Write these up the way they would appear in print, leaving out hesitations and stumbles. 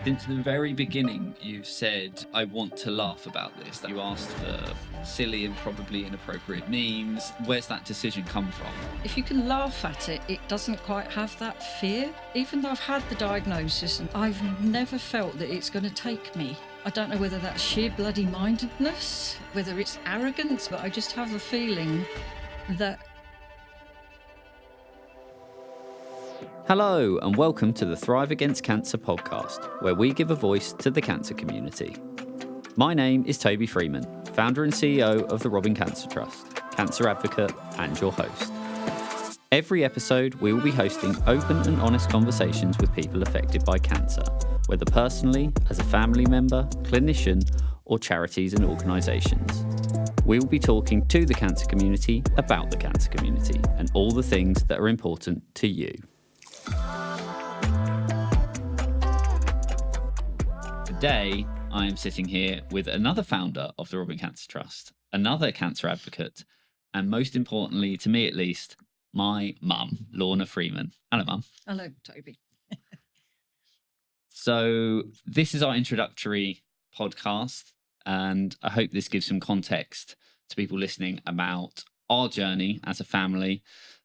Since the very beginning, you said, I want to laugh about this. You asked for silly and probably inappropriate memes. Where's that decision come from? If you can laugh at it, it doesn't quite have that fear. Even though I've had the diagnosis, and I've never felt that it's going to take me. I don't know whether that's sheer bloody mindedness, whether it's arrogance, but I just have a feeling that. Hello, and welcome to the Thrive Against Cancer podcast, where we give a voice to the cancer community. My name is Toby Freeman, founder and CEO of the Ovarian Cancer Trust, cancer advocate, and your host. Every episode, we will be hosting open and honest conversations with people affected by cancer, whether personally, as a family member, clinician, or charities and organisations. We will be talking to the cancer community about the cancer community and all the things that are important to you. Today, I am sitting here with another founder of the Ovarian Cancer Trust, another cancer advocate, and most importantly, to me at least, my mum, Lorna Freeman. Hello, Mum. Hello, Toby. So this is our introductory podcast, and I hope this gives some context to people listening about our journey as a family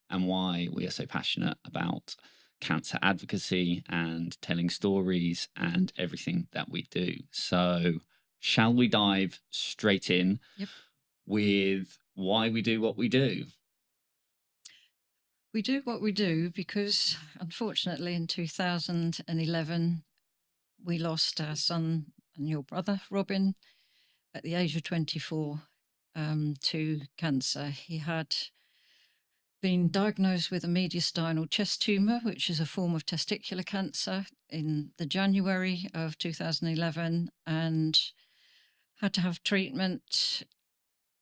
and why we are so passionate about cancer advocacy and telling stories and everything that we do. So shall we dive straight in with why we do what we do? We do what we do because, unfortunately, in 2011, we lost our son and your brother, Robin, at the age of 24 to cancer. He had been diagnosed with a mediastinal chest tumour, which is a form of testicular cancer, in the January of 2011, and had to have treatment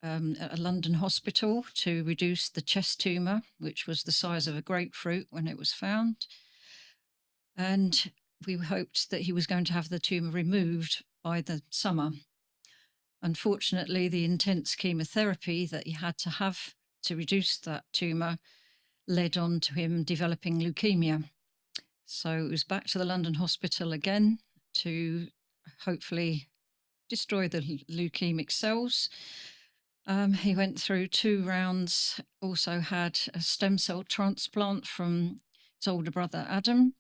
at a London hospital to reduce the chest tumour, which was the size of a grapefruit when it was found. And we hoped that he was going to have the tumour removed by the summer. Unfortunately, the intense chemotherapy that he had to have to reduce that tumour led on to him developing leukemia. So it was back to the London hospital again to hopefully destroy the leukemic cells. He went through 2 rounds, also had a stem cell transplant from his older brother, Adam.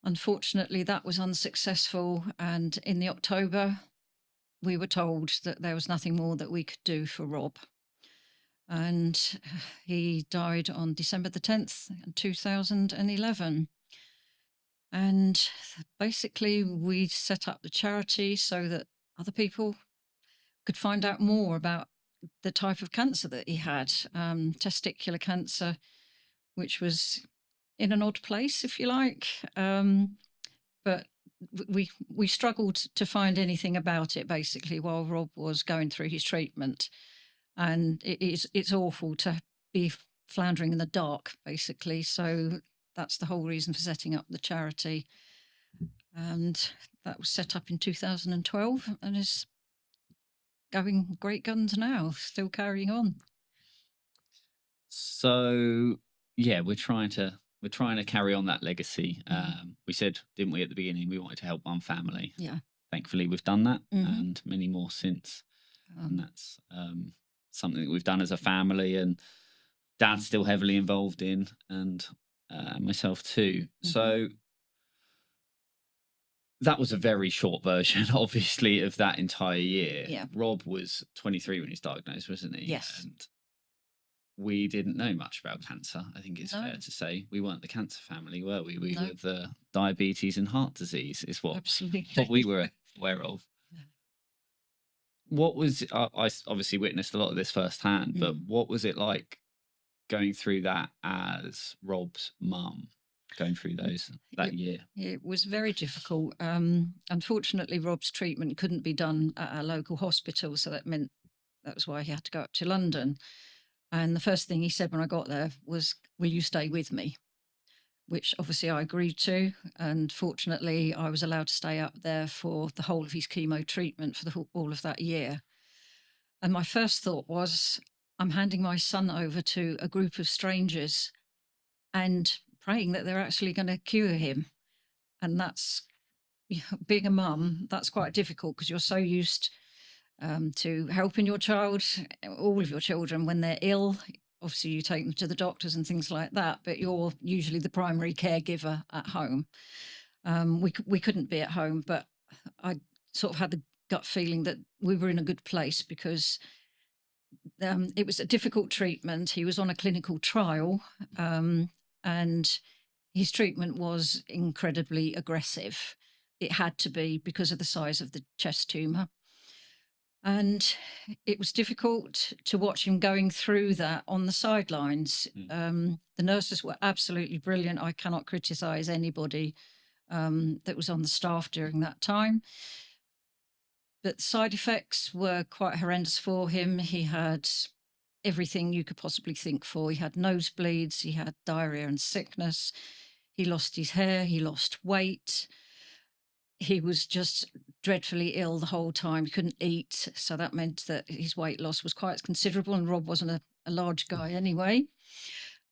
Unfortunately, that was unsuccessful, and in the October, we were told that there was nothing more that we could do for Rob. And he died on December the 10th, 2011. And basically, we set up the charity so that other people could find out more about the type of cancer that he had, testicular cancer, which was in an odd place, if you like. But we struggled to find anything about it, basically, while Rob was going through his treatment. And it's awful to be floundering in the dark, basically. So that's the whole reason for setting up the charity. And that was set up in 2012 and is going great guns now, still carrying on. So yeah, we're trying to carry on that legacy. We said, didn't we, at the beginning, we wanted to help one family. Yeah. Thankfully, we've done that, and many more since. And that's something that we've done as a family, and Dad's still heavily involved in, and myself too. So that was a very short version, obviously, of that entire year. Yeah. Rob was 23 when he was diagnosed, wasn't he? Yes. And we didn't know much about cancer, I think it's fair to say. We weren't the cancer family, were we? We were the diabetes and heart disease, is what we were aware of. What was, I obviously witnessed a lot of this firsthand, but what was it like going through that as Rob's mum, going through that year? It was very difficult. Unfortunately, Rob's treatment couldn't be done at our local hospital, so that meant that was why he had to go up to London. And the first thing he said when I got there was, "Will you stay with me?" Which obviously I agreed to. And fortunately, I was allowed to stay up there for the whole of his chemo treatment for all of that year. And my first thought was, I'm handing my son over to a group of strangers and praying that they're actually going to cure him. And that's being a mum, that's quite difficult because you're so used to helping your child, all of your children, when they're ill. Obviously, you take them to the doctors and things like that, but you're usually the primary caregiver at home. We couldn't be at home, but I sort of had the gut feeling that we were in a good place because it was a difficult treatment. He was on a clinical trial, and his treatment was incredibly aggressive. It had to be because of the size of the chest tumor. And it was difficult to watch him going through that on the sidelines. The nurses were absolutely brilliant. I cannot criticize anybody that was on the staff during that time. But the side effects were quite horrendous for him. He had everything you could possibly think for. He had nosebleeds, he had diarrhea and sickness, he lost his hair, he lost weight. He was just dreadfully ill the whole time. He couldn't eat. So that meant that his weight loss was quite considerable. And Rob wasn't a large guy anyway.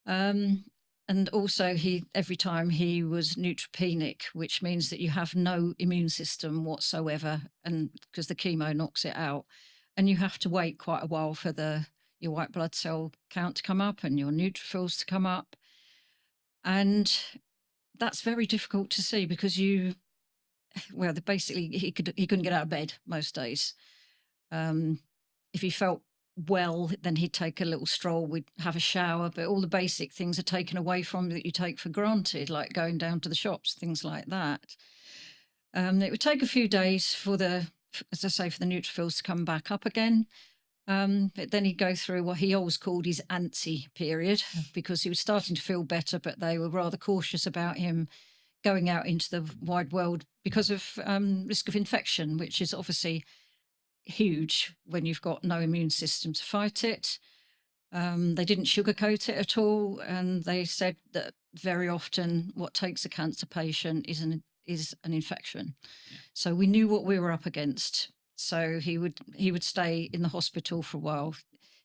And also, every time he was neutropenic, which means that you have no immune system whatsoever, and because the chemo knocks it out, and you have to wait quite a while for your white blood cell count to come up and your neutrophils to come up, and that's very difficult to see because basically he couldn't get out of bed most days. If he felt well, then he'd take a little stroll, we'd have a shower, but all the basic things are taken away from him that you take for granted, like going down to the shops, things like that. It would take a few days as I say, for the neutrophils to come back up again. But then he'd go through what he always called his antsy period because he was starting to feel better, but they were rather cautious about him going out into the wide world because of risk of infection, which is obviously huge when you've got no immune system to fight it. They didn't sugarcoat it at all, and they said that very often what takes a cancer patient is an infection. Yeah. So we knew what we were up against. So he would stay in the hospital for a while.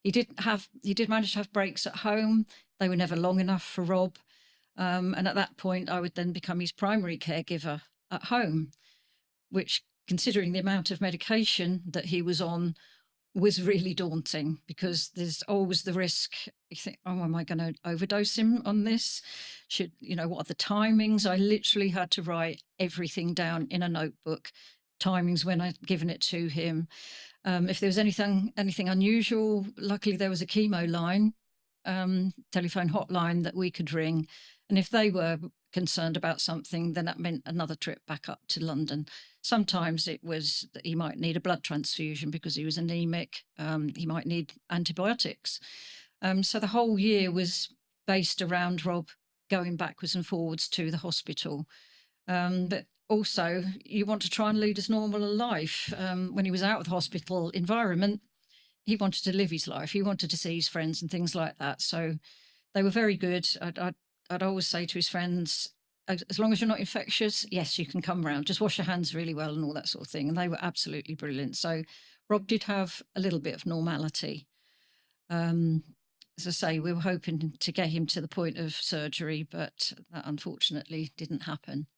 He did manage to have breaks at home. They were never long enough for Rob. And at that point, I would then become his primary caregiver at home, which, considering the amount of medication that he was on, was really daunting because there's always the risk. You think, oh, am I going to overdose him on this? What are the timings? I literally had to write everything down in a notebook, timings when I'd given it to him. If there was anything unusual, luckily there was a chemo line, telephone hotline that we could ring. And if they were concerned about something, then that meant another trip back up to London. Sometimes it was that he might need a blood transfusion because he was anemic. He might need antibiotics. So the whole year was based around Rob going backwards and forwards to the hospital. But also, you want to try and lead as normal a life. When he was out of the hospital environment, he wanted to live his life. He wanted to see his friends and things like that. So they were very good. I'd always say to his friends, as long as you're not infectious, yes, you can come round. Just wash your hands really well and all that sort of thing. And they were absolutely brilliant. So Rob did have a little bit of normality. As I say, we were hoping to get him to the point of surgery, but that unfortunately didn't happen.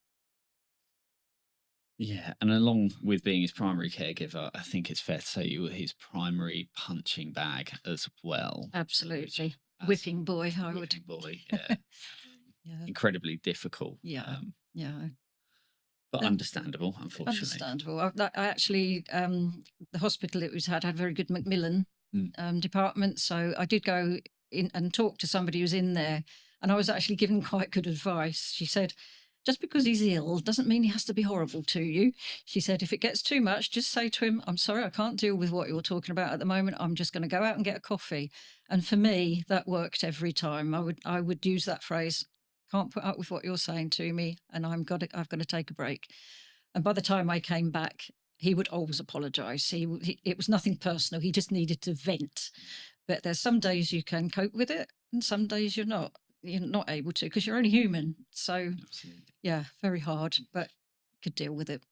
Yeah, and along with being his primary caregiver, I think it's fair to say you were his primary punching bag as well. Absolutely. Whipping boy, Whipping boy, yeah. Yeah. Incredibly difficult. Yeah. But understandable, unfortunately. Understandable. I actually, the hospital it was had very good Macmillan department. So I did go in and talk to somebody who's in there, and I was actually given quite good advice. She said, just because he's ill doesn't mean he has to be horrible to you. She said, if it gets too much, just say to him, I'm sorry, I can't deal with what you're talking about at the moment. I'm just going to go out and get a coffee. And for me, that worked every time. I would use that phrase, can't put up with what you're saying to me, and I've got to take a break. And by the time I came back, he would always apologise. It was nothing personal. He just needed to vent. But there's some days you can cope with it, and some days you're not. You're not able to because you're only human. So, absolutely. Yeah, very hard, but could deal with it.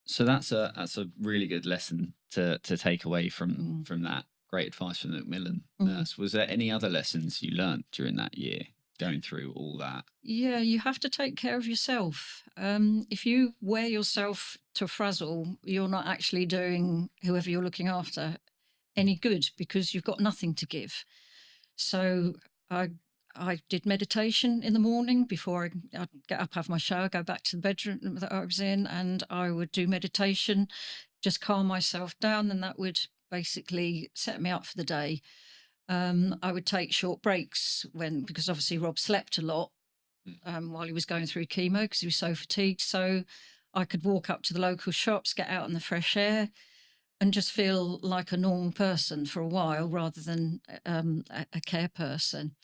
So that's a really good lesson to take away from that. Great advice from the Macmillan nurse. Was there any other lessons you learnt during that year? going through all that. Yeah, you have to take care of yourself. If you wear yourself to frazzle, you're not actually doing whoever you're looking after any good because you've got nothing to give. So I I did meditation in the morning before I'd get up, have my shower, go back to the bedroom that I was in, and I would do meditation, just calm myself down, and that would basically set me up for the day. I would take short breaks because obviously Rob slept a lot Mm. while he was going through chemo because he was so fatigued. So I could walk up to the local shops, get out in the fresh air, and just feel like a normal person for a while rather than a care person.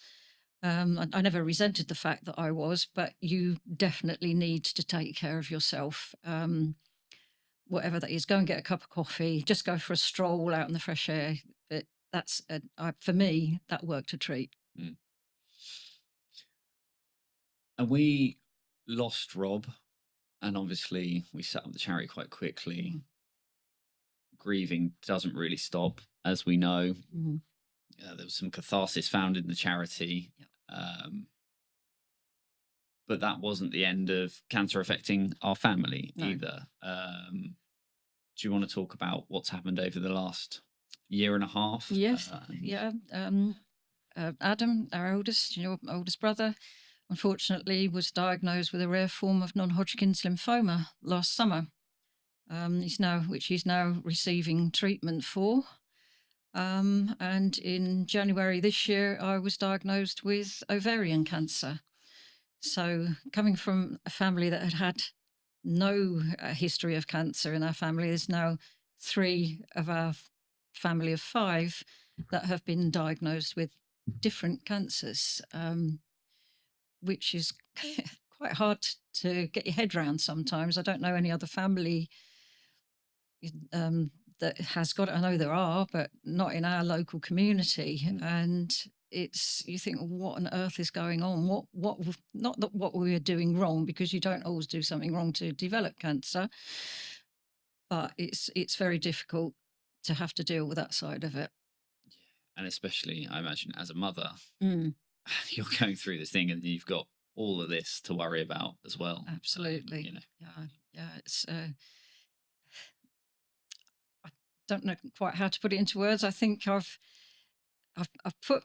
I never resented the fact that I was, but you definitely need to take care of yourself. Whatever that is, go and get a cup of coffee, just go for a stroll out in the fresh air. But for me, that worked a treat. Mm. And we lost Rob, and obviously we set up the charity quite quickly. Mm. Grieving doesn't really stop, as we know. Mhm. There was some catharsis found in the charity. Yeah. But that wasn't the end of cancer affecting our family No. either. Do you want to talk about what's happened over the last year and a half? Yes, yeah. Adam, our oldest, your oldest brother, unfortunately was diagnosed with a rare form of non-Hodgkin's lymphoma last summer. He's now receiving treatment for. And in January this year, I was diagnosed with ovarian cancer. So, coming from a family that had no history of cancer in our family, there's now three of our family of five that have been diagnosed with different cancers, which is quite hard to get your head around sometimes. I don't know any other family that has got it. I know there are, but not in our local community. And you think, what on earth is going on? Not that what we are doing wrong, because you don't always do something wrong to develop cancer, but it's very difficult to have to deal with that side of it. And especially, I imagine, as a mother, Mm, you're going through this thing and you've got all of this to worry about as well. absolutely. Yeah. It's. I don't know quite how to put it into words. I think I've put.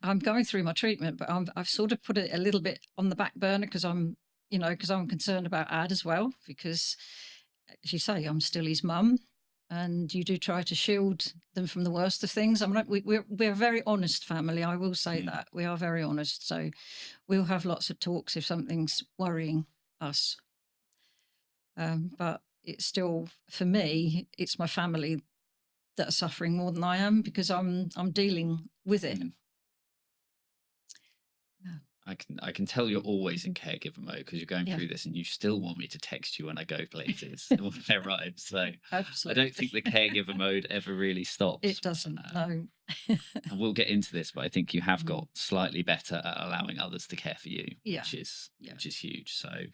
I'm going through my treatment, but I've sort of put it a little bit on the back burner because I'm concerned about Ad as well. Because, as you say, I'm still his mum, and you do try to shield them from the worst of things. I'm like, we're a very honest family. I will say that we are very honest. So we'll have lots of talks if something's worrying us. But it's still, for me, it's my family that are suffering more than I am because I'm dealing with it. Yeah. I can tell you're always in caregiver mode because you're going Yeah. through this and you still want me to text you when I go places when I arrive. So Absolutely. I don't think the caregiver mode ever really stops. It doesn't. No. And we'll get into this, but I think you have got slightly better at allowing others to care for you, Yeah. which is huge. So,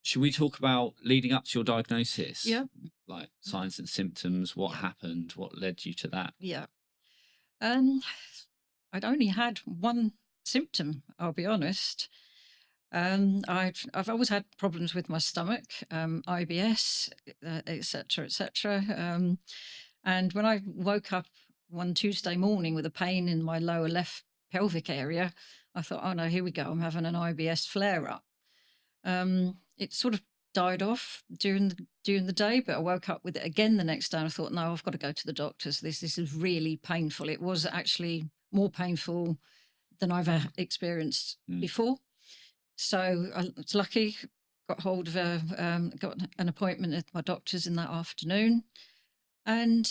should we talk about leading up to your diagnosis? Yeah. Like signs and symptoms, what happened, what led you to that? Yeah. I'd only had one symptom, I'll be honest. I've always had problems with my stomach, IBS, etc., etc. And when I woke up one Tuesday morning with a pain in my lower left pelvic area, I thought, oh no, here we go. I'm having an IBS flare up. It sort of died off during the day, but I woke up with it again the next day. And I thought, no, I've got to go to the doctors. This is really painful. It was actually more painful than I've experienced before. So I was lucky, got hold of got an appointment at my doctor's in that afternoon, and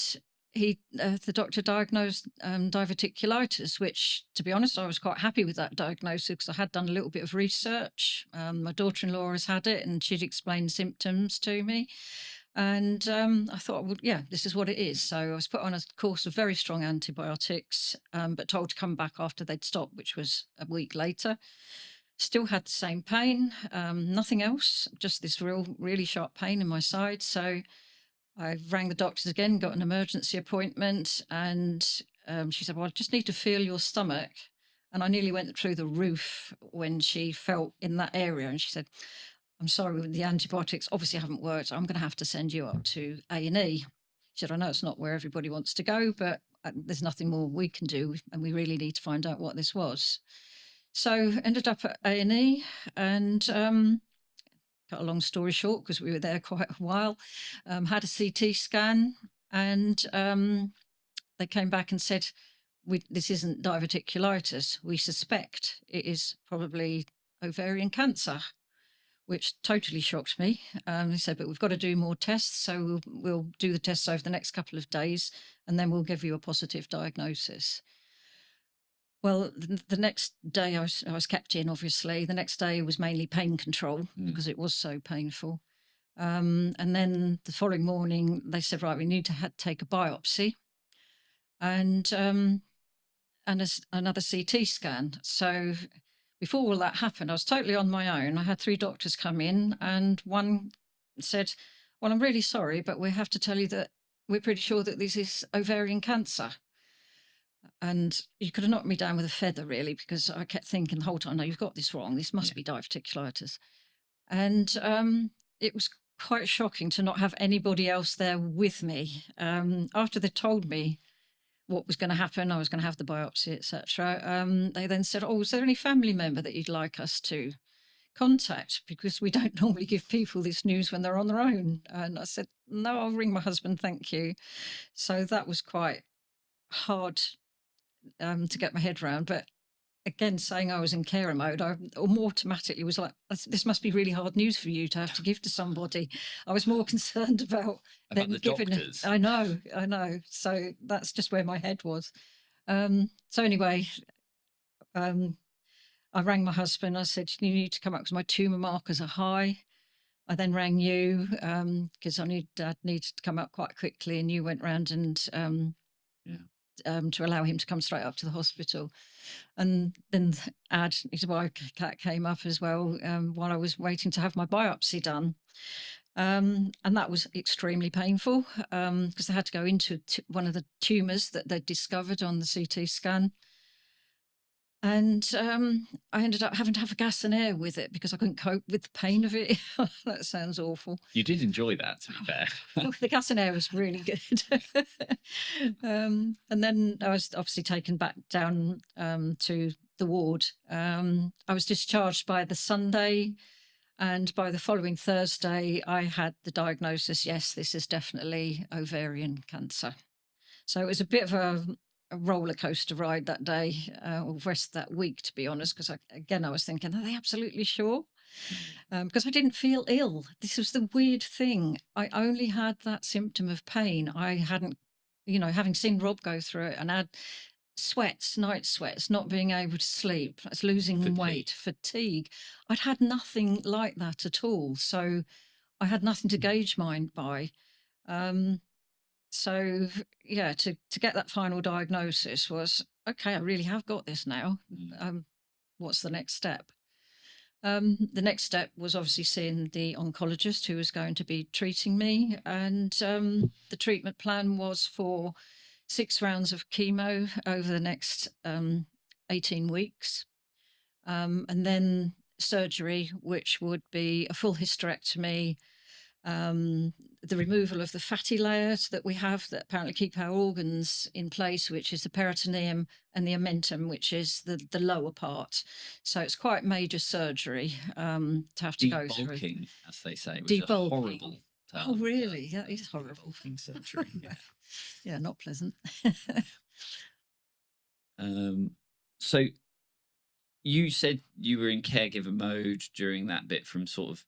the doctor diagnosed diverticulitis, which, to be honest, I was quite happy with that diagnosis because I had done a little bit of research. My daughter-in-law has had it, and she'd explained symptoms to me. And I thought, well, yeah, this is what it is. So I was put on a course of very strong antibiotics, but told to come back after they'd stopped, which was a week later. Still had the same pain, nothing else, just this really sharp pain in my side. So I rang the doctors again, got an emergency appointment, and she said, well, I just need to feel your stomach And I nearly went through the roof when she felt in that area. And she said, I'm sorry, with the antibiotics obviously haven't worked. I'm going to have to send you up to A&E. She said, I know it's not where everybody wants to go, but there's nothing more we can do. And we really need to find out what this was. So ended up at A&E and cut a long story short, because we were there quite a while, had a CT scan and they came back and said, this isn't diverticulitis. We suspect it is probably ovarian cancer, which totally shocked me. They said, but we've got to do more tests. So we'll do the tests over the next couple of days and then we'll give you a positive diagnosis. Well, the next day I was kept in, obviously. The next day was mainly pain control because it was so painful. And then the following morning, they said, right, we need to take a biopsy and another CT scan. So before all that happened, I was totally on my own. I had 3 doctors come in and one said, well, I'm really sorry, but we have to tell you that we're pretty sure that this is ovarian cancer. And you could have knocked me down with a feather, really, because I kept thinking the whole time, no, you've got this wrong. This must be diverticulitis. And it was quite shocking to not have anybody else there with me. After they told me what was going to happen, I was going to have the biopsy, etc. They then said, oh, is there any family member that you'd like us to contact? Because we don't normally give people this news when they're on their own. And I said, no, I'll ring my husband, thank you. So that was quite hard to get my head around. But again, saying I was in carer mode, I automatically was like, this must be really hard news for you to have to give to somebody. I was more concerned about them the giving doctors. it. I know. So that's just where my head was. So anyway, I rang my husband. I said, you need to come up because my tumour markers are high. I then rang you because Dad needed to come up quite quickly, and you went round and to allow him to come straight up to the hospital. And then his wife, Kat, came up as well while I was waiting to have my biopsy done. And that was extremely painful because they had to go into one of the tumours that they'd discovered on the CT scan. And I ended up having to have a gas and air with it because I couldn't cope with the pain of it. That sounds awful. You did enjoy that, to be fair. The gas and air was really good. And then I was obviously taken back down to the ward. I was discharged by the Sunday, and by the following Thursday, I had the diagnosis, yes, this is definitely ovarian cancer. So it was a bit of a roller coaster ride that day, or rest of that week, to be honest, because I was thinking, are they absolutely sure? Because I didn't feel ill. This was the weird thing. I only had that symptom of pain. I hadn't, having seen Rob go through it and had sweats, night sweats, not being able to sleep, losing weight, fatigue. I'd had nothing like that at all. So I had nothing to gauge mine by. So yeah, to get that final diagnosis was, okay, I really have got this now. What's the next step? The next step was obviously seeing the oncologist who was going to be treating me. And the treatment plan was for 6 rounds of chemo over the next 18 weeks. And then surgery, which would be a full hysterectomy, the removal of the fatty layers that we have that apparently keep our organs in place, which is the peritoneum, and the omentum, which is the lower part. So it's quite major surgery to have to go through. Debulking, as they say, which Debulking. is a horrible term. Oh, really? That is horrible. Surgery. Yeah. Yeah, not pleasant. So you said you were in caregiver mode during that bit, from sort of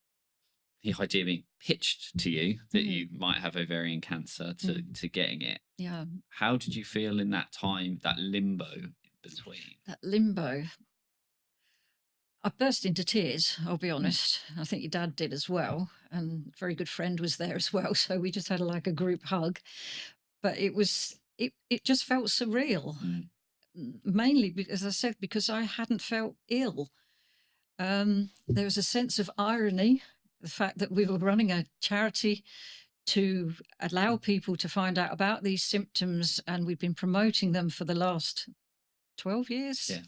the idea being pitched to you that you might have ovarian cancer to getting it. Yeah. How did you feel in that time, that limbo in between? That limbo. I burst into tears, I'll be honest. I think your dad did as well. And a very good friend was there as well. So we just had a group hug. But it just felt surreal. Mainly, as I said, because I hadn't felt ill. There was a sense of irony, the fact that we were running a charity to allow people to find out about these symptoms, and we've been promoting them for the last 12 years. Yeah.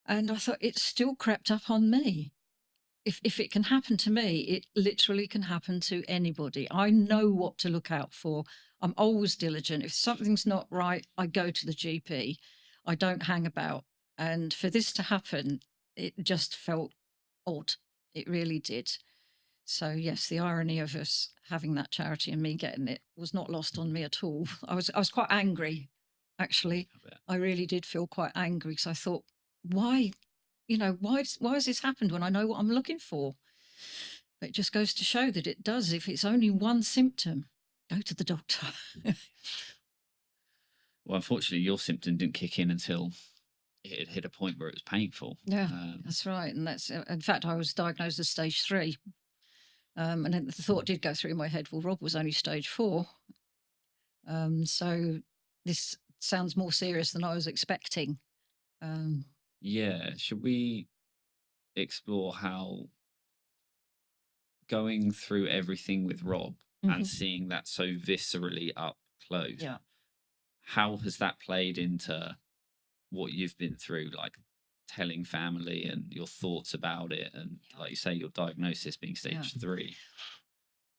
And I thought, it's still crept up on me. If it can happen to me, it literally can happen to anybody. I know what to look out for. I'm always diligent. If something's not right, I go to the GP. I don't hang about. And for this to happen, it just felt odd. It really did. So yes, the irony of us having that charity and me getting it was not lost on me at all. I was quite angry, actually. I bet. I really did feel quite angry because I thought, why, why has this happened when I know what I'm looking for? But it just goes to show that it does. If it's only one symptom, go to the doctor. Well, unfortunately, your symptom didn't kick in until it had hit a point where it was painful. Yeah, that's right. And that's, in fact, I was diagnosed as stage 3. And then the thought did go through my head, well, Rob was only stage 4. So this sounds more serious than I was expecting. Yeah. Should we explore how going through everything with Rob and Mhm. seeing that so viscerally up close, Yeah. how has that played into what you've been through, like telling family and your thoughts about it, and like you say, your diagnosis being stage Yeah. 3?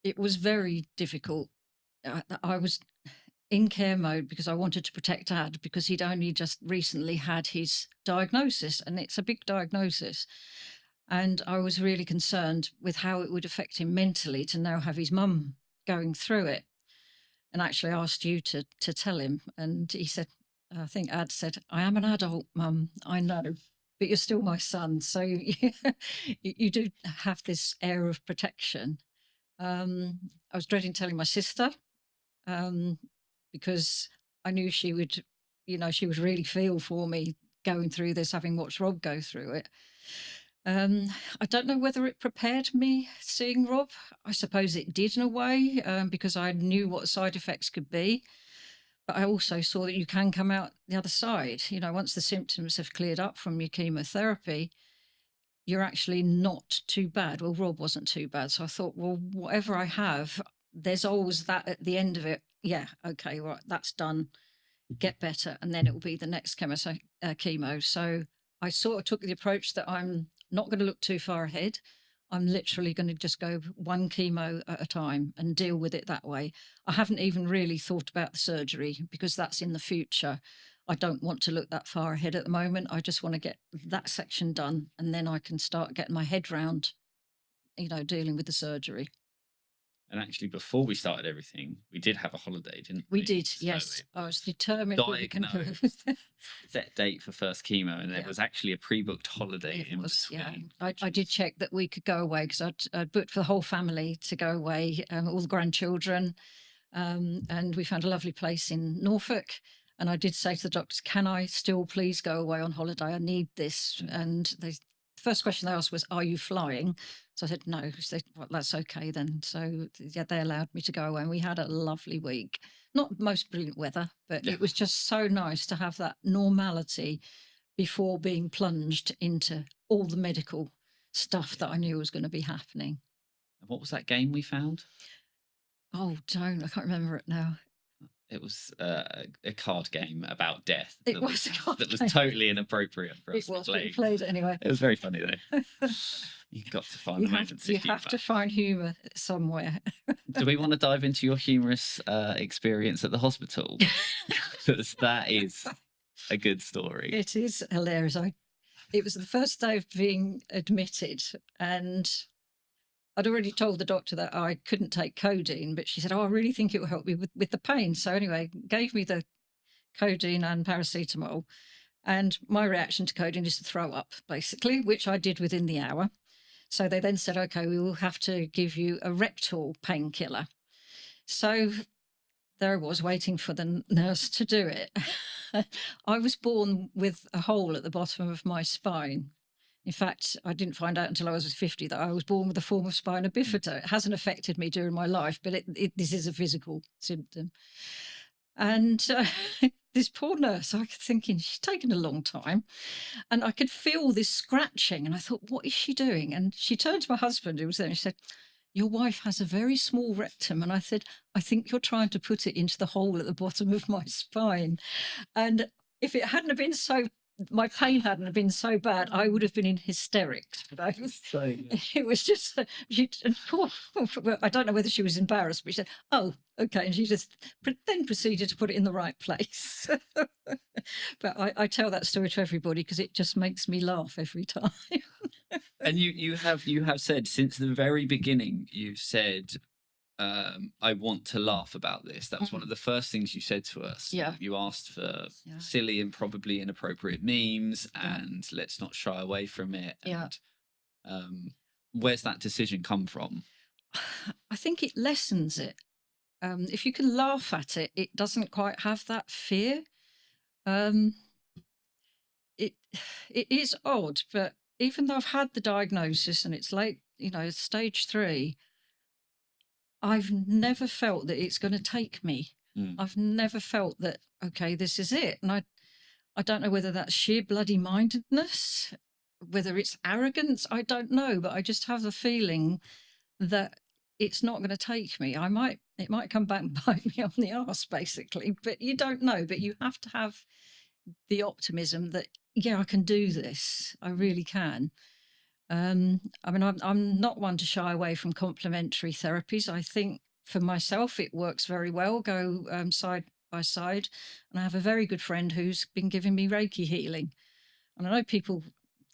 It was very difficult. I was in care mode because I wanted to protect Dad because he'd only just recently had his diagnosis, and it's a big diagnosis. And I was really concerned with how it would affect him mentally to now have his mum going through it. And actually asked you to tell him. And he said, I think Ad said, I am an adult, Mum, I know, but you're still my son. So you do have this air of protection. I was dreading telling my sister um, because I knew she would, she would really feel for me going through this, having watched Rob go through it. I don't know whether it prepared me seeing Rob. I suppose it did in a way, because I knew what side effects could be. But I also saw that you can come out the other side. Once the symptoms have cleared up from your chemotherapy, you're actually not too bad. Well, Rob wasn't too bad. So I thought, well, whatever I have, there's always that at the end of it. Yeah, okay, right, that's done. Get better. And then it will be the next chemo. So I sort of took the approach that I'm not going to look too far ahead. I'm literally going to just go one chemo at a time and deal with it that way. I haven't even really thought about the surgery because that's in the future. I don't want to look that far ahead at the moment. I just want to get that section done and then I can start getting my head round, dealing with the surgery. And actually, before we started everything, we did have a holiday, didn't We we? did, So yes. it I was was determined we were going diagnosed, set date for first chemo, and there Yeah. was actually a pre-booked holiday It in was, yeah. between. I did check that we could go away because I'd booked for the whole family to go away, all the grandchildren. And we found a lovely place in Norfolk. And I did say to the doctors, can I still please go away on holiday? I need this. And the first question they asked was, are you flying? So I said, no. They said, well, that's okay then. So yeah, they allowed me to go away and we had a lovely week. Not most brilliant weather, but Yeah. it was just so nice to have that normality before being plunged into all the medical stuff that I knew was going to be happening. And what was that game we found? Oh, don't. I can't remember it now. It was a card game about death. It was a card that was game. totally inappropriate for us It to was, but play. we played it anyway. It was very funny though. You got to find the moments You of have to humour. find humour somewhere. Do we want to dive into your humorous experience at the hospital? Because that is a good story. It is hilarious. It was the first day of being admitted, and I'd already told the doctor that I couldn't take codeine, but she said, "Oh, I really think it will help me with the pain." So anyway, gave me the codeine and paracetamol. And my reaction to codeine is to throw up, basically, which I did within the hour. So they then said, okay, we will have to give you a rectal painkiller. So there I was waiting for the nurse to do it. I was born with a hole at the bottom of my spine. In fact, I didn't find out until I was 50 that I was born with a form of spina bifida. It hasn't affected me during my life, but this is a physical symptom. And this poor nurse, I was thinking, she's taken a long time. And I could feel this scratching. And I thought, what is she doing? And she turned to my husband, who was there, and she said, your wife has a very small rectum. And I said, I think you're trying to put it into the hole at the bottom of my spine. And if it hadn't have been so, my pain hadn't have been so bad, I would have been in hysterics. So, yeah. It was just, well, I don't know whether she was embarrassed, but she said, "Oh, okay," and she just then proceeded to put it in the right place. But I tell that story to everybody because it just makes me laugh every time. And you have said since the very beginning, you said, I want to laugh about this. That was one of the first things you said to us. Yeah. You asked for Yeah. silly and probably inappropriate memes, Yeah. and let's not shy away from it. Yeah. And where's that decision come from? I think it lessens it. If you can laugh at it, it doesn't quite have that fear. Um, it it is odd, but even though I've had the diagnosis and it's late, stage 3, I've never felt that it's going to take me. Mm. I've never felt that, okay, this is it. And I don't know whether that's sheer bloody mindedness, whether it's arrogance, I don't know, but I just have a feeling that it's not going to take me. It might come back and bite me on the arse, basically, but you don't know. But you have to have the optimism that, yeah, I can do this. I really can. I mean, I'm not one to shy away from complementary therapies. I think for myself, it works very well. Go side by side, and I have a very good friend who's been giving me Reiki healing. And I know people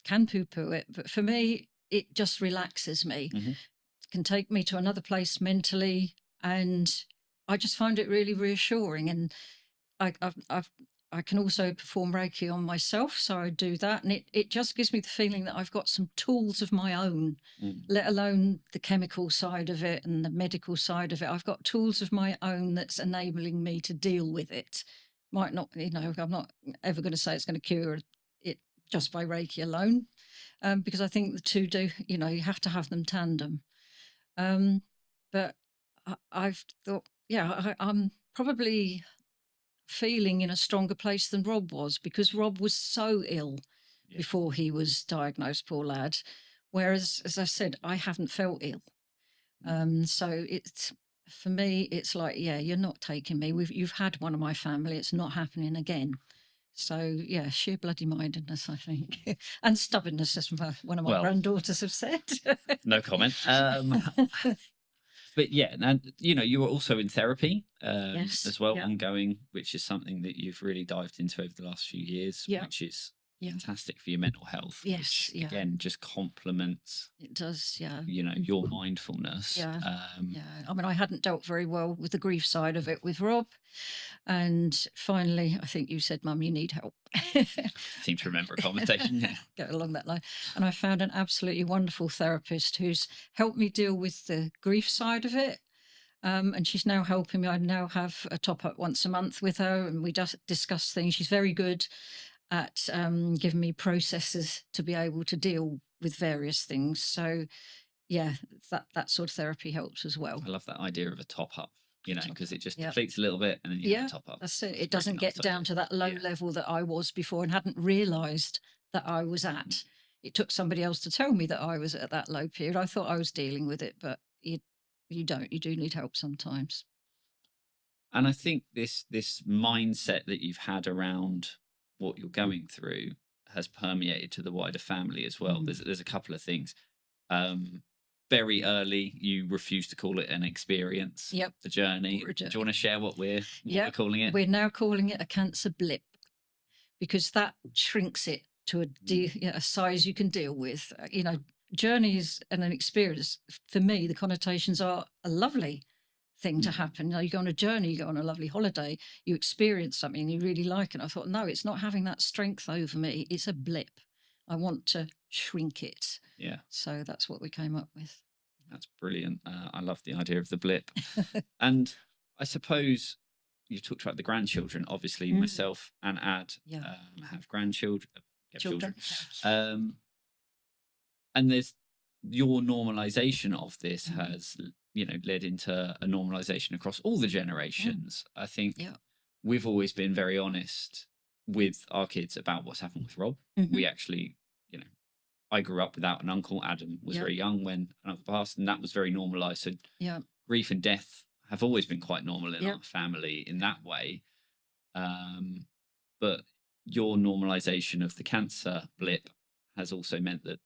can poo-poo it, but for me, it just relaxes me. Mm-hmm. It can take me to another place mentally, and I just find it really reassuring. And I can also perform Reiki on myself, so I do that, and it just gives me the feeling that I've got some tools of my own, let alone the chemical side of it and the medical side of it. I've got tools of my own that's enabling me to deal with it. Might not, I'm not ever going to say it's going to cure it just by Reiki alone, because I think the two do, you have to have them tandem. But I've thought, yeah, I'm probably feeling in a stronger place than Rob was, because Rob was so ill before he was diagnosed, poor lad. Whereas, as I said, I haven't felt ill. So it's, for me, it's like, yeah, you're not taking me. You've had one of my family. It's not happening again. So yeah, sheer bloody mindedness, I think, and stubbornness, as one of my granddaughters have said. No comment. But yeah, and you were also in therapy Yes, as well, ongoing, which is something that you've really dived into over the last few years, which is fantastic for your mental health. Yes, which, again, just complements. It does, yeah. Your mindfulness. Yeah, I mean, I hadn't dealt very well with the grief side of it with Rob, and finally, I think you said, "Mum, you need help." I seem to remember a conversation. Yeah. Go along that line, and I found an absolutely wonderful therapist who's helped me deal with the grief side of it. And she's now helping me. I now have a top up once a month with her, and we just discuss things. She's very good at giving me processes to be able to deal with various things. So, yeah, that sort of therapy helps as well. I love that idea of a top up, because it just depletes a little bit and then you get a top up. That's it. It doesn't get down to that low level that I was before and hadn't realised that I was at. It took somebody else to tell me that I was at that low period. I thought I was dealing with it, but you don't. You do need help sometimes. And I think this mindset that you've had around what you're going through has permeated to the wider family as well. There's a couple of things. Very early, you refused to call it an experience. Yep. The journey. Do you want to share what we're calling it? We're now calling it a cancer blip, because that shrinks it to a size you can deal with. Journeys and an experience, for me, the connotations are a lovely thing to happen. You go on a journey, you go on a lovely holiday, you experience something you really like. And I thought, no, it's not having that strength over me. It's a blip. I want to shrink it. Yeah. So that's what we came up with. That's brilliant. I love the idea of the blip. And I suppose you talked about the grandchildren. Obviously, myself and Ad have grandchildren. Children. And there's your normalization of this has, led into a normalization across all the generations. I think we've always been very honest with our kids about what's happened with Rob. We actually, I grew up without an uncle. Adam was very young when an uncle passed, and that was very normalized. So grief and death have always been quite normal in our family in that way. But your normalization of the cancer blip has also meant that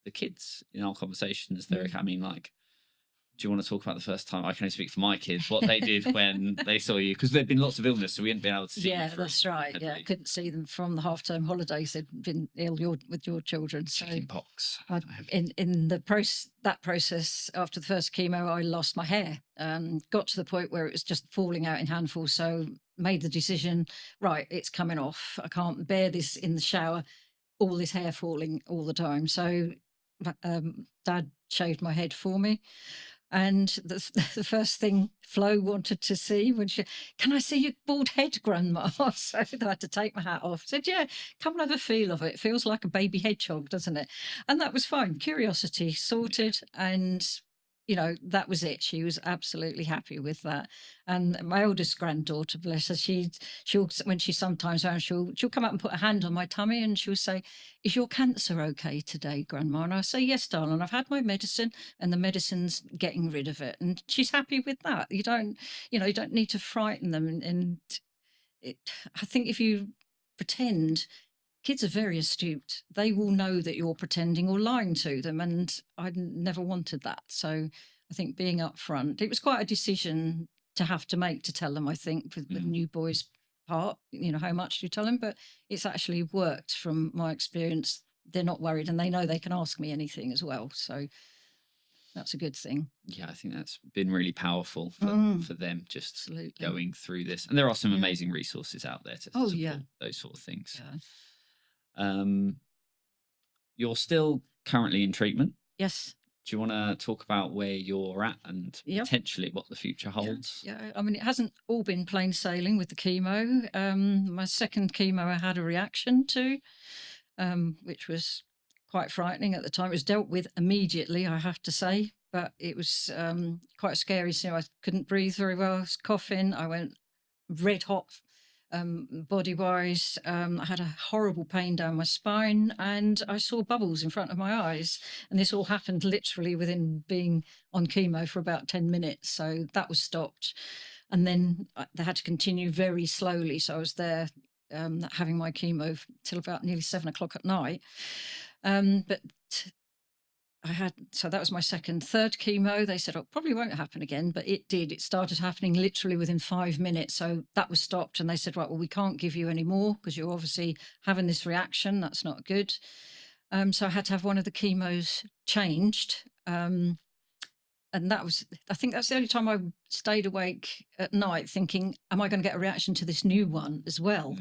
the kids in our conversations, they're coming like, do you want to talk about the first time? I can only speak for my kids, what they did when they saw you, because there'd been lots of illness, so we hadn't been able to see you. That's right. Yeah, I couldn't see them from the half-term holidays. They'd been ill with your children. Chicken pox. In the process, after the first chemo, I lost my hair. Got to the point where it was just falling out in handfuls. So made the decision, right, it's coming off. I can't bear this in the shower, all this hair falling all the time. So Dad shaved my head for me. And the first thing Flo wanted to see when can I see your bald head, Grandma? So I had to take my hat off. I said, yeah, come and have a feel of it. It feels like a baby hedgehog, doesn't it? And that was fine. Curiosity sorted. And, that was it. She was absolutely happy with that. And my oldest granddaughter, bless her, she'll when she's sometimes around, she'll come up and put a hand on my tummy and she'll say, is your cancer okay today, Grandma? And I'll say, yes, darling, I've had my medicine and the medicine's getting rid of it. And she's happy with that. You don't need to frighten them. I think if you pretend, kids are very astute. They will know that you're pretending or lying to them. And I never wanted that. So I think being upfront, it was quite a decision to have to make to tell them, I think, with the new boys part, how much you tell them, but it's actually worked from my experience. They're not worried and they know they can ask me anything as well. So that's a good thing. Yeah, I think that's been really powerful for them just going through this. And there are some amazing resources out there to support those sort of things. Yeah. You're still currently in treatment. Yes. Do you want to talk about where you're at and potentially what the future holds? Yeah, I mean, it hasn't all been plain sailing with the chemo. My second chemo I had a reaction to, which was quite frightening at the time. It was dealt with immediately, I have to say, but it was quite scary. So I couldn't breathe very well. I was coughing. I went red hot body-wise. I had a horrible pain down my spine and I saw bubbles in front of my eyes. And this all happened literally within being on chemo for about 10 minutes. So that was stopped. And then they had to continue very slowly. So I was there having my chemo till about nearly 7 o'clock at night. But so that was my third chemo. They said, oh, it probably won't happen again, but it did. It started happening literally within 5 minutes. So that was stopped. And they said, right, well, we can't give you any more because you're obviously having this reaction. That's not good. So I had to have one of the chemos changed. And I think that's the only time I stayed awake at night thinking, am I going to get a reaction to this new one as well?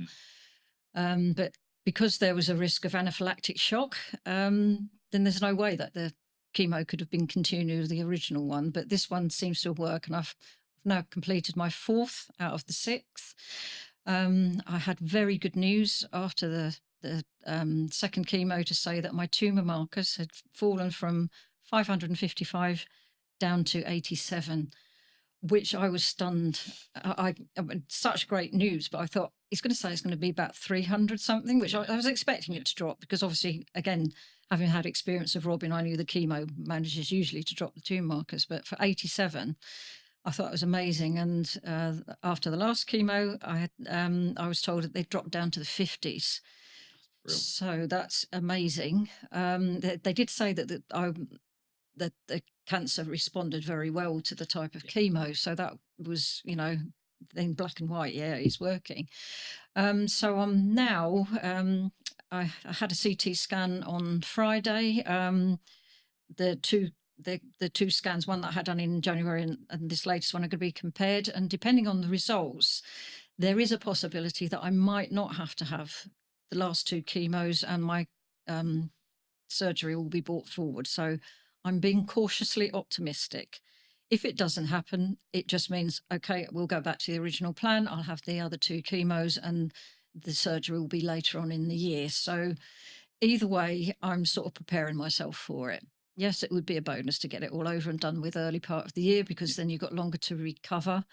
But because there was a risk of anaphylactic shock, then there's no way that the chemo could have been continued with the original one. But this one seems to work, and I've now completed my 4th out of the 6. I had very good news after the second chemo to say that my tumour markers had fallen from 555 down to 87, which I was stunned. I mean, such great news, but I thought he's going to say it's going to be about 300 something, which I was expecting it to drop because obviously, again, having had experience of Robin, I knew the chemo manages usually to drop the tumour markers, but for 87, I thought it was amazing. And after the last chemo, I was told that they'd dropped down to the 50s. Brilliant. So that's amazing. They did say that the cancer responded very well to the type of chemo. So that was, in black and white, it's working. So I'm now, I had a CT scan on Friday. The two scans, one that I had done in January and this latest one, are going to be compared. And depending on the results, there is a possibility that I might not have to have the last 2 chemos and my surgery will be brought forward. So I'm being cautiously optimistic. If it doesn't happen, it just means, okay, we'll go back to the original plan. I'll have the other 2 chemos and the surgery will be later on in the year. So either way, I'm sort of preparing myself for it. Yes, it would be a bonus to get it all over and done with early part of the year because then you've got longer to recover.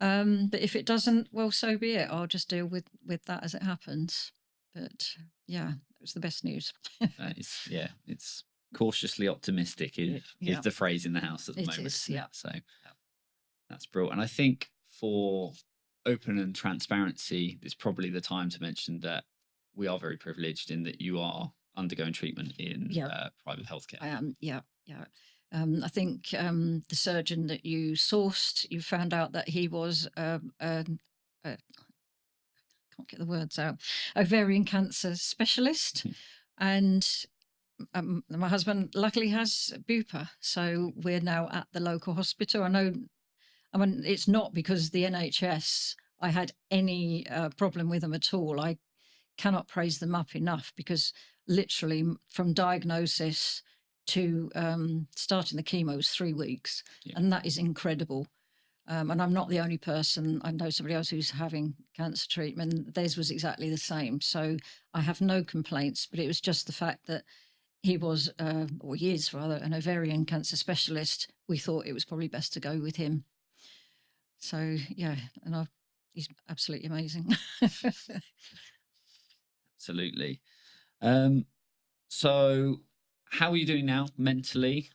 But if it doesn't, well, so be it. I'll just deal with that as it happens. But yeah, it was the best news. It's cautiously optimistic is the phrase in the house at the moment. So that's brilliant. And I think for open and transparency, it's probably the time to mention that we are very privileged in that you are undergoing treatment in private healthcare. I am. Yeah. I think the surgeon that you sourced, you found out that he was can't get the words out, ovarian cancer specialist. And my husband luckily has bupa, so we're now at the local hospital. I mean, it's not because the NHS I had any problem with them at all. I cannot praise them up enough, because literally from diagnosis to starting the chemo was 3 weeks, and that is incredible. And I'm not the only person. I know somebody else who's having cancer treatment. Theirs was exactly the same. So I have no complaints, but it was just the fact that he was, or he is rather, an ovarian cancer specialist. We thought it was probably best to go with him. So, yeah, and he's absolutely amazing. Absolutely. So how are you doing now mentally?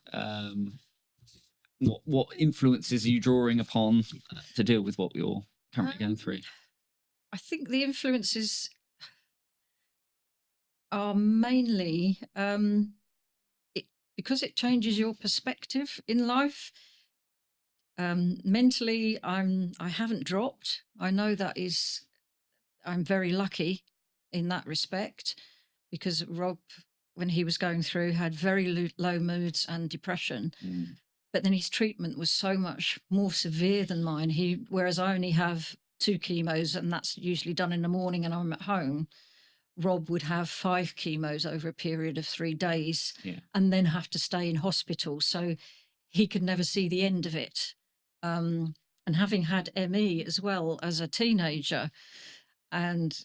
What influences are you drawing upon to deal with what you're currently going through? I think the influences are mainly because it changes your perspective in life. Mentally, I haven't dropped. I know I'm very lucky in that respect, because Rob, when he was going through, had very low moods and depression. But then his treatment was so much more severe than mine. Whereas I only have 2 chemos, and that's usually done in the morning and I'm at home. Rob would have 5 chemos over a period of 3 days, and then have to stay in hospital. So he could never see the end of it. And having had ME as well as a teenager, and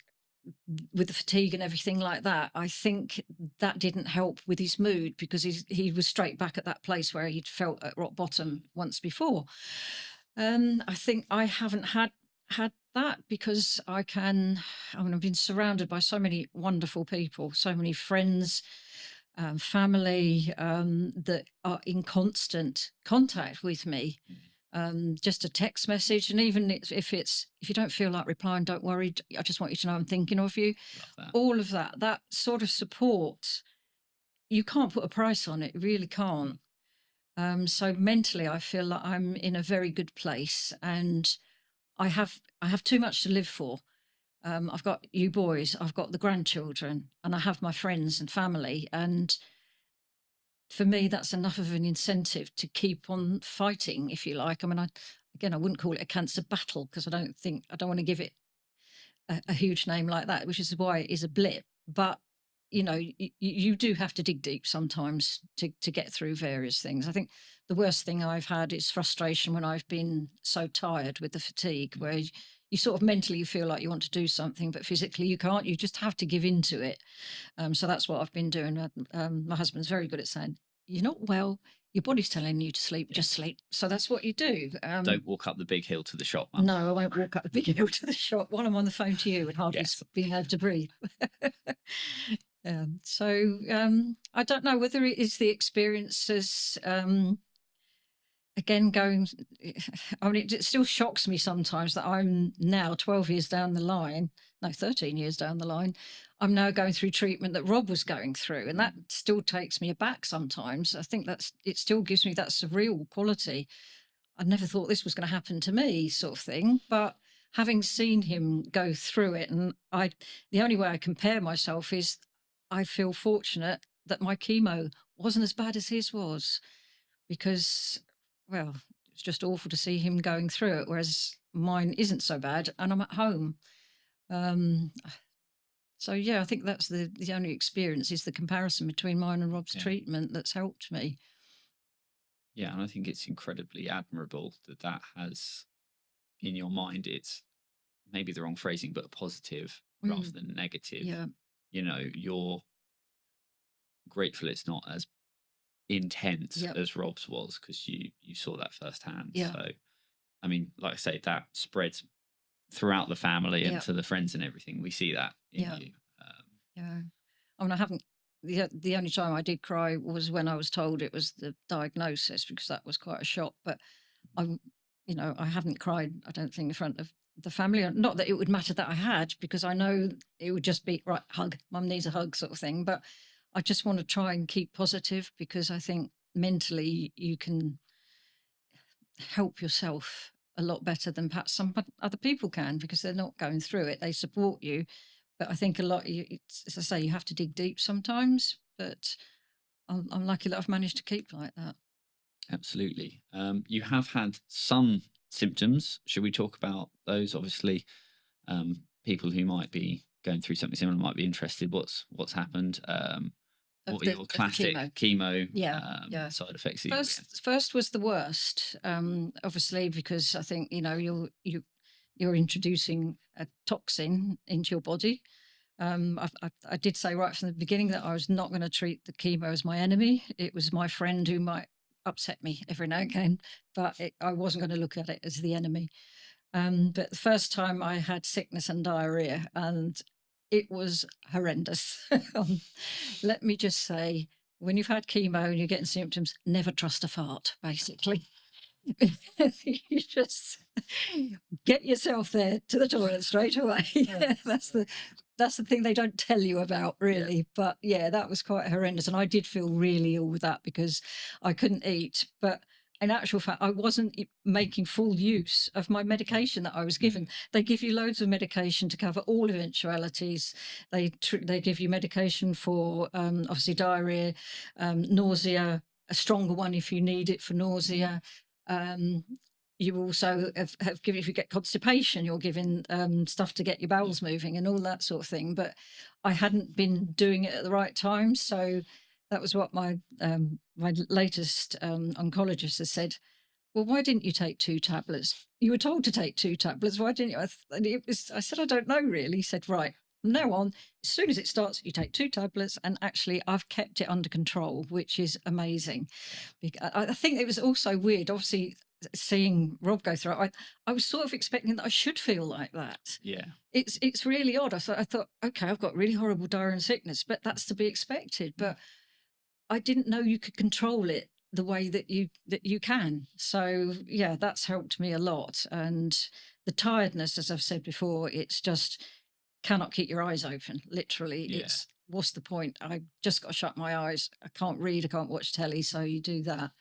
with the fatigue and everything like that, I think that didn't help with his mood, because he was straight back at that place where he'd felt at rock bottom once before. I think I haven't had that, because I've been surrounded by so many wonderful people, so many friends, family that are in constant contact with me. Just a text message, and even if you don't feel like replying, don't worry. I just want you to know I'm thinking of you. Love that. All of that sort of support, you can't put a price on it. You really can't. So mentally, I feel like I'm in a very good place, and I have too much to live for. I've got you boys, I've got the grandchildren, and I have my friends and family, and for me, that's enough of an incentive to keep on fighting, if you like. I mean, I wouldn't call it a cancer battle, because I don't want to give it a huge name like that, which is why it is a blip. But you do have to dig deep sometimes to get through various things. I think the worst thing I've had is frustration when I've been so tired with the fatigue, where you sort of mentally feel like you want to do something, but physically you can't. You just have to give into it. So that's what I've been doing. My husband's very good at saying, "You're not well. Your body's telling you to sleep. Just sleep." So that's what you do. Don't walk up the big hill to the shop, Mum. No, I won't walk up the big hill to the shop while I'm on the phone to you and hardly being able to breathe. I don't know whether it is the experiences. Again, I mean, it still shocks me sometimes that I'm now 12 years down the line, no, 13 years down the line, I'm now going through treatment that Rob was going through. And that still takes me aback sometimes. I think it still gives me that surreal quality. I never thought this was going to happen to me, sort of thing. But having seen him go through it, and the only way I compare myself is I feel fortunate that my chemo wasn't as bad as his was, because, well, it's just awful to see him going through it, whereas mine isn't so bad and I'm at home. So yeah, I think that's the only experience, is the comparison between mine and Rob's treatment that's helped me. Yeah, and I think it's incredibly admirable that has in your mind. It's maybe the wrong phrasing, but a positive rather than negative. Yeah. You're grateful it's not as intense as Rob's was, because you saw that firsthand. Yeah. So, I mean, like I say, that spreads throughout the family and to the friends and everything. We see that in you. Yeah. I mean, I haven't. The only time I did cry was when I was told it was the diagnosis, because that was quite a shock. But I haven't cried, I don't think, in front of the family. Not that it would matter that I had, because I know it would just be, right, hug, mum needs a hug sort of thing. But I just want to try and keep positive, because I think mentally you can help yourself a lot better than perhaps some other people can, because they're not going through it. They support you. But I think a lot, as I say, you have to dig deep sometimes. But I'm lucky that I've managed to keep like that. Absolutely. You have had some symptoms. Should we talk about those? Obviously, people who might be going through something similar might be interested. What's happened? What were your Of the classic chemo Yeah, yeah. side effects that you were getting? First was the worst, obviously, because I think you're introducing a toxin into your body. I did say right from the beginning that I was not going to treat the chemo as my enemy. It was my friend who might upset me every now and again, but I wasn't going to look at it as the enemy. But the first time I had sickness and diarrhea, and it was horrendous. Let me just say, when you've had chemo and you're getting symptoms, never trust a fart, basically. You just get yourself there to the toilet straight away. That's the thing they don't tell you about, really. Yeah. But yeah, that was quite horrendous, and I did feel really ill with that because I couldn't eat. But in actual fact, I wasn't making full use of my medication that I was given. They give you loads of medication to cover all eventualities. They give you medication for obviously diarrhea, nausea, a stronger one if you need it for nausea. You also have given, if you get constipation, you're given stuff to get your bowels moving and all that sort of thing. But I hadn't been doing it at the right time, so that was what my latest oncologist has said. Well, why didn't you take 2 tablets? You were told to take 2 tablets. Why didn't you? I said, I don't know really. He said, right, from now on, as soon as it starts, you take 2 tablets. And actually, I've kept it under control, which is amazing. I think it was also weird, obviously, seeing Rob go through it. I was sort of expecting that I should feel like that. Yeah. It's really odd. I thought, okay, I've got really horrible diarrhea and sickness, but that's to be expected. But I didn't know you could control it the way that you can. So yeah, that's helped me a lot. And the tiredness, as I've said before, it's just cannot keep your eyes open. Literally, Yeah. it's what's the point? I just got to shut my eyes. I can't read. I can't watch telly. So you do that.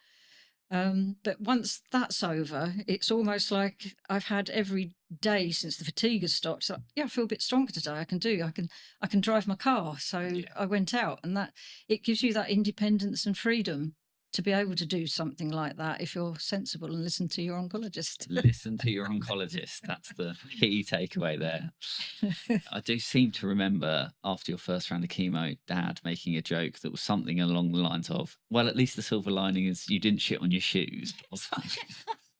But once that's over, it's almost like I've had every day since the fatigue has stopped. So yeah, I feel a bit stronger today. I can drive my car. So Yeah. I went out, and that it gives you that independence and freedom to be able to do something like that if you're sensible and listen to your oncologist. Listen to your oncologist. That's the key takeaway there. I do seem to remember after your first round of chemo, Dad making a joke that was something along the lines of, well, at least the silver lining is you didn't shit on your shoes. Or something.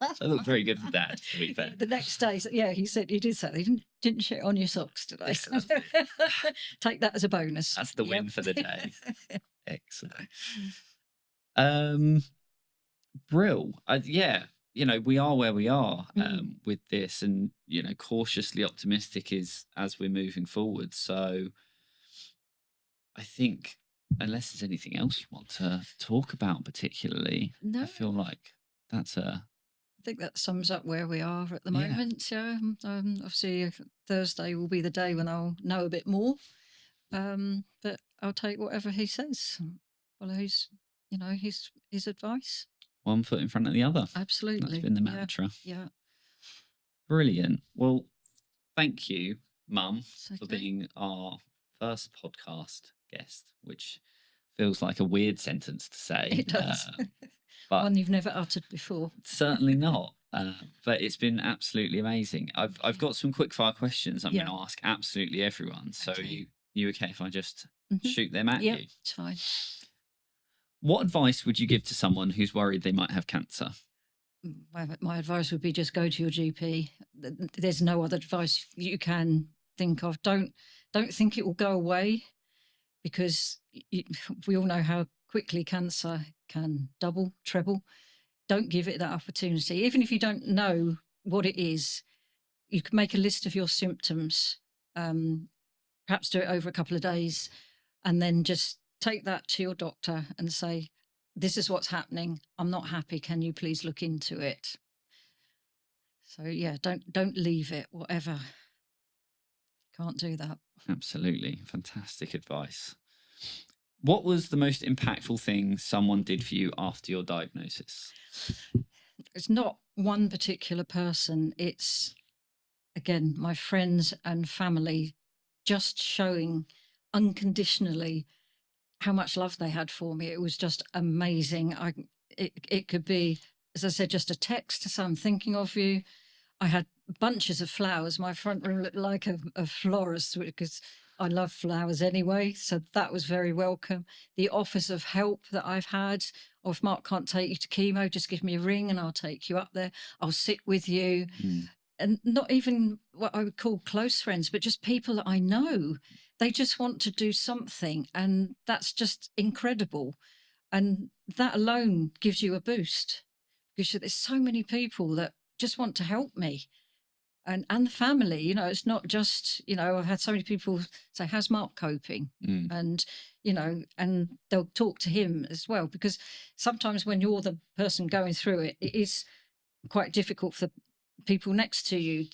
So that looked very good for Dad, to be fair. The next day, yeah, he said you did say you didn't shit on your socks today. Excellent. Take that as a bonus. That's the win for the day. Excellent. Brill. Yeah, we are where we are with this, and cautiously optimistic is as we're moving forward. So I think, unless there's anything else you want to talk about particularly, No. I feel like that's I think that sums up where we are at the Yeah. moment. Yeah. Obviously, Thursday will be the day when I'll know a bit more. But I'll take whatever he says. Follow his advice. one foot in front of the other. Absolutely. That's been the mantra. Yeah. Brilliant. Well, thank you, Mum, It's for okay. being our first podcast guest, which feels like a weird sentence to say. It does. But One you've never uttered before. certainly not. But it's been absolutely amazing. I've got some quick fire questions I'm Yeah. going to ask absolutely everyone. So Okay. you okay if I just Mhm. shoot them at Yeah, you? it's fine. What advice would you give to someone who's worried they might have cancer? My advice would be just go to your GP. There's no other advice you can think of. Don't think it will go away, because we all know how quickly cancer can double, treble. Don't give it that opportunity. Even if you don't know what it is, you can make a list of your symptoms, perhaps do it over a couple of days, and then just take that to your doctor and say, this is what's happening. I'm not happy. Can you please look into it? So yeah, don't leave it, whatever. Can't do that. Absolutely. Fantastic advice. What was the most impactful thing someone did for you after your diagnosis? It's not one particular person. It's, again, my friends and family just showing unconditionally how much love they had for me. It was just amazing. It could be, as I said, just a text to say, I'm thinking of you. I had bunches of flowers. My front room looked like a florist because I love flowers anyway. So that was very welcome. The offers of help that I've had, or if Mark can't take you to chemo, just give me a ring and I'll take you up there. I'll sit with you. Mm. And not even what I would call close friends, but just people that I know. They just want to do something. And that's just incredible. And that alone gives you a boost because there's so many people that just want to help me, and the family. It's not just, I've had so many people say, how's Mark coping? Mm. And and they'll talk to him as well, because sometimes when you're the person going through it, it is quite difficult for people next to you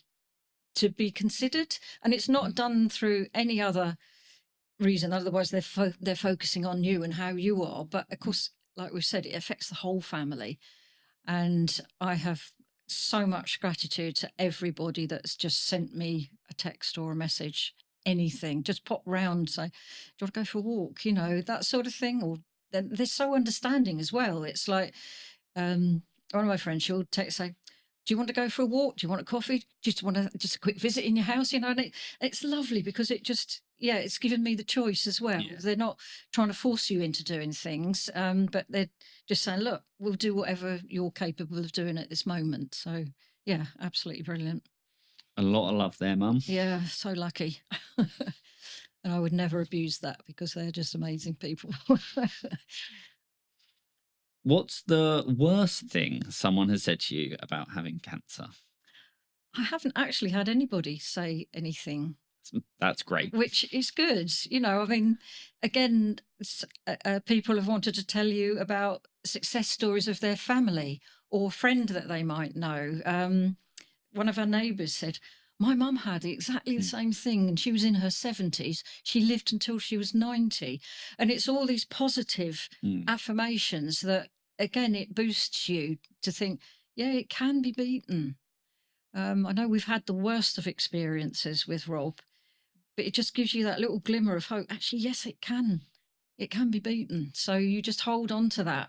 to be considered, and it's not done through any other reason. Otherwise they're focusing on you and how you are, but of course, like we've said, it affects the whole family. And I have so much gratitude to everybody that's just sent me a text or a message, anything, just pop round, say, do you want to go for a walk? That sort of thing. Or they're so understanding as well. It's like, one of my friends, she'll text, say, do you want to go for a walk? Do you want a coffee? Do you just want just a quick visit in your house? And it's lovely because it just, yeah, it's given me the choice as well. Yeah. They're not trying to force you into doing things, but they're just saying, look, we'll do whatever you're capable of doing at this moment. So, yeah, absolutely brilliant. A lot of love there, Mum. Yeah, so lucky. And I would never abuse that because they're just amazing people. What's the worst thing someone has said to you about having cancer? I haven't actually had anybody say anything, That's great. which is good. I mean, again, people have wanted to tell you about success stories of their family or friend that they might know. One of our neighbours said, my mum had exactly the same thing and she was in her 70s. She lived until she was 90. And it's all these positive affirmations that, again, it boosts you to think, yeah, it can be beaten. I know we've had the worst of experiences with Rob, but it just gives you that little glimmer of hope. Actually, yes, it can. It can be beaten. So you just hold on to that,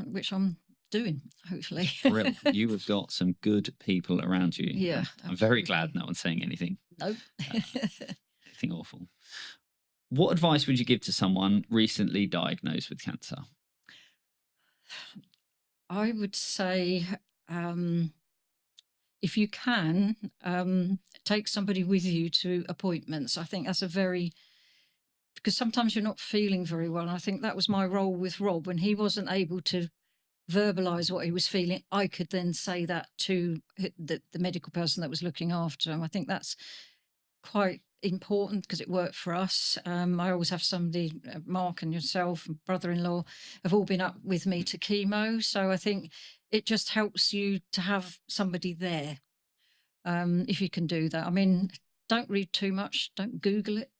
which I'm doing, hopefully. Brilliant. You have got some good people around you. Yeah, I'm very absolutely. glad no one's saying anything. Nope. Anything awful. What advice would you give to someone recently diagnosed with cancer? I would say, if you can, take somebody with you to appointments. I think that's because sometimes you're not feeling very well. And I think that was my role with Rob. When he wasn't able to verbalize what he was feeling, I could then say that to the medical person that was looking after him. I think that's quite important because it worked for us. I always have somebody, Mark and yourself and brother-in-law have all been up with me to chemo. So I think it just helps you to have somebody there, if you can do that. I mean, don't read too much, don't Google it.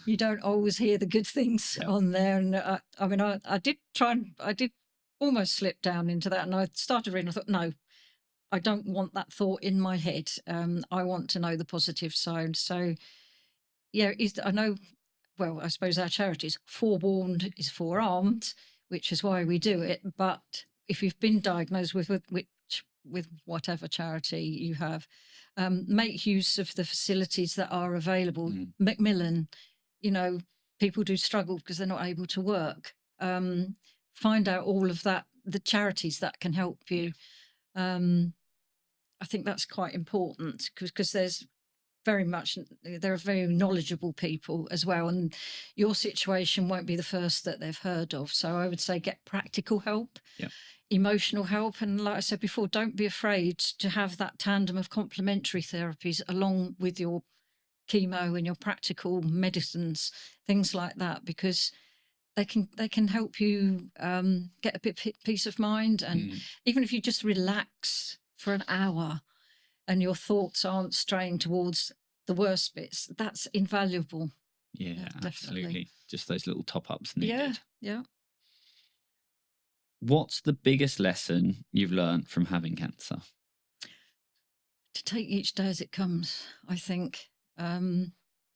You don't always hear the good things on there. And I mean, I did I did almost slip down into that. And I started reading, I thought, no, I don't want that thought in my head. I want to know the positive side. So, yeah, I know, well, I suppose our charity is forewarned is forearmed, which is why we do it. But if you've been diagnosed with whatever charity you have, make use of the facilities that are available. Macmillan, people do struggle because they're not able to work. Find out all of that, the charities that can help you. I think that's quite important because there are very knowledgeable people as well, and your situation won't be the first that they've heard of. So I would say get practical help, emotional help, and like I said before, don't be afraid to have that tandem of complementary therapies along with your chemo and your practical medicines, things like that, because they can help you get a bit peace of mind, and even if you just relax for an hour and your thoughts aren't straying towards the worst bits, that's invaluable. Yeah, Definitely. absolutely. Just those little top-ups needed. Yeah. What's the biggest lesson you've learned from having cancer? To take each day as it comes, I think.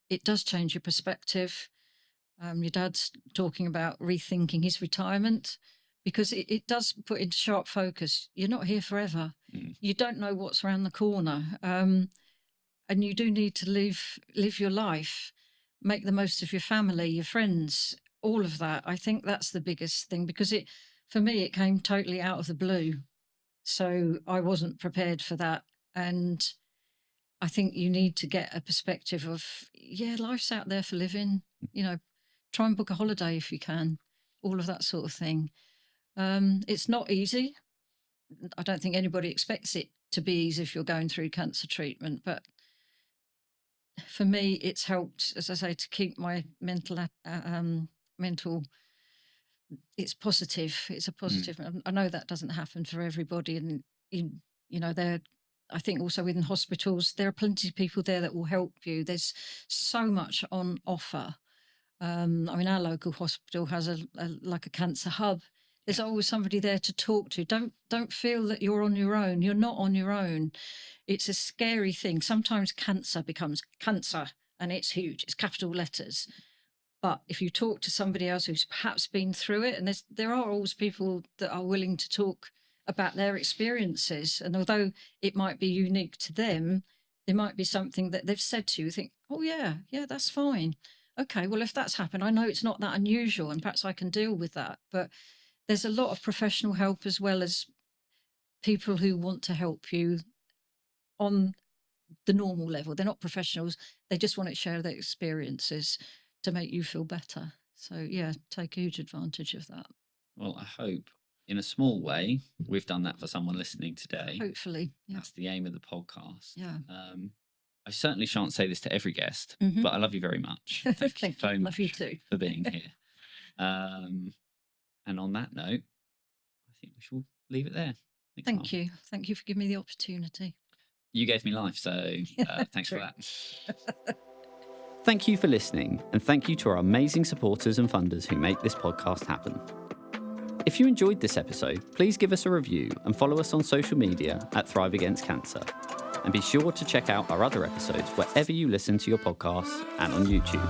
It does change your perspective. Your dad's talking about rethinking his retirement, because it does put into sharp focus. You're not here forever. You don't know what's around the corner. And you do need to live your life, make the most of your family, your friends, all of that. I think that's the biggest thing, because for me, it came totally out of the blue. So I wasn't prepared for that. And I think you need to get a perspective of, life's out there for living, try and book a holiday if you can, all of that sort of thing. It's not easy. I don't think anybody expects it to be easy if you're going through cancer treatment, but for me, it's helped, as I say, to keep my mental, it's positive. It's a positive. I know that doesn't happen for everybody. And, I think also within hospitals, there are plenty of people there that will help you. There's so much on offer. Our local hospital has a cancer hub. There's always somebody there to talk to. Don't feel that you're on your own. You're not on your own. It's a scary thing. Sometimes cancer becomes cancer and it's huge. It's capital letters. But if you talk to somebody else who's perhaps been through it, and there are always people that are willing to talk about their experiences, and although it might be unique to them, there might be something that they've said to you, think, oh yeah, that's fine. Okay, well, if that's happened, I know it's not that unusual and perhaps I can deal with that. But there's a lot of professional help, as well as people who want to help you on the normal level. They're not professionals. They just want to share their experiences to make you feel better. So, take huge advantage of that. Well, I hope in a small way we've done that for someone listening today. Hopefully. Yeah. That's the aim of the podcast. Yeah. I certainly shan't say this to every guest, but I love you very much. Thank you so much love you too. for being here. And on that note, I think we should leave it there. Thank you. Thank you for giving me the opportunity. You gave me life, so thanks for that. Thank you for listening, and thank you to our amazing supporters and funders who make this podcast happen. If you enjoyed this episode, please give us a review and follow us on social media at Thrive Against Cancer. And be sure to check out our other episodes wherever you listen to your podcasts and on YouTube.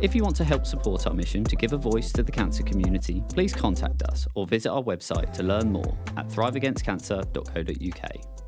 If you want to help support our mission to give a voice to the cancer community, please contact us or visit our website to learn more at thriveagainstcancer.co.uk.